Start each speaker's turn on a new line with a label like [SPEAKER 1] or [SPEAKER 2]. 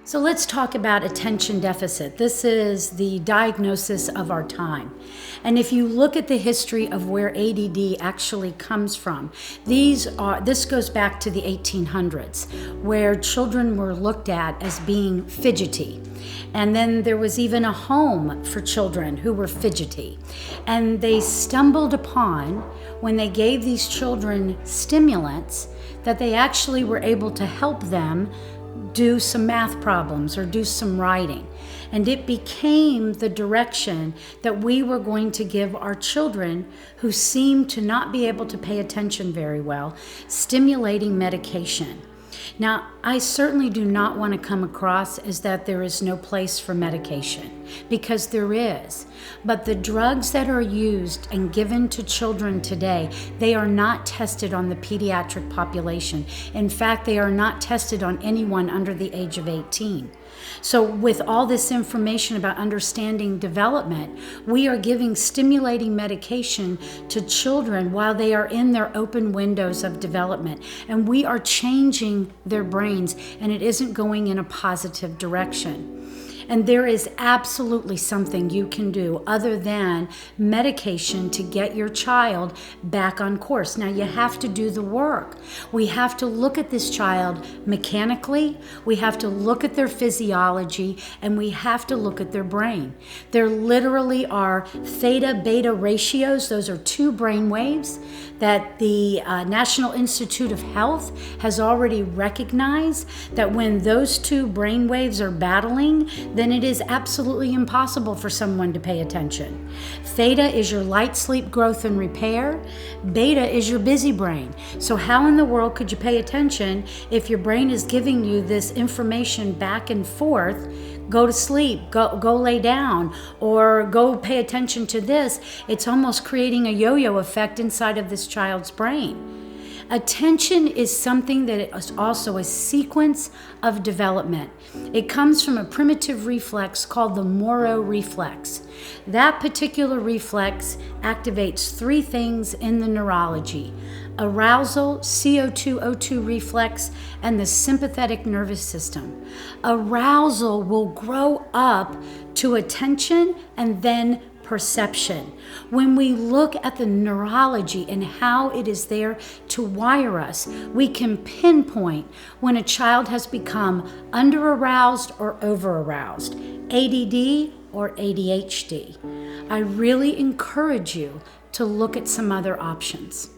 [SPEAKER 1] So let's talk about attention deficit. This is the diagnosis of our time. And if you look at the history of where ADD actually comes from, this goes back to the 1800s, where children were looked at as being fidgety. And then there was even a home for children who were fidgety. And they stumbled upon, when they gave these children stimulants, that they actually were able to help them do some math problems or do some writing. And it became the direction that we were going to give our children who seemed to not be able to pay attention very well, stimulating medication. Now, I certainly do not want to come across as that there is no place for medication, because there is. But the drugs that are used and given to children today, they are not tested on the pediatric population. In fact, they are not tested on anyone under the age of 18. So with all this information about understanding development, we are giving stimulating medication to children while they are in their open windows of development. And we are changing their brains, and it isn't going in a positive direction. And there is absolutely something you can do other than medication to get your child back on course. Now, you have to do the work. We have to look at this child mechanically, we have to look at their physiology, and we have to look at their brain. There literally are theta-beta ratios. Those are two brain waves that the National Institute of Health has already recognized that when those two brain waves are battling, then it is absolutely impossible for someone to pay attention. Theta is your light sleep, growth, and repair. Beta is your busy brain. So how in the world could you pay attention if your brain is giving you this information back and forth? Go to sleep, go lay down, or go pay attention to this. It's almost creating a yo-yo effect inside of this child's brain. Attention is something that is also a sequence of development. It comes from a primitive reflex called the Moro reflex. That particular reflex activates three things in the neurology: arousal, CO2-O2 reflex, and the sympathetic nervous system. Arousal will grow up to attention and then perception. When we look at the neurology and how it is there to wire us, we can pinpoint when a child has become under-aroused or over-aroused, ADD or ADHD. I really encourage you to look at some other options.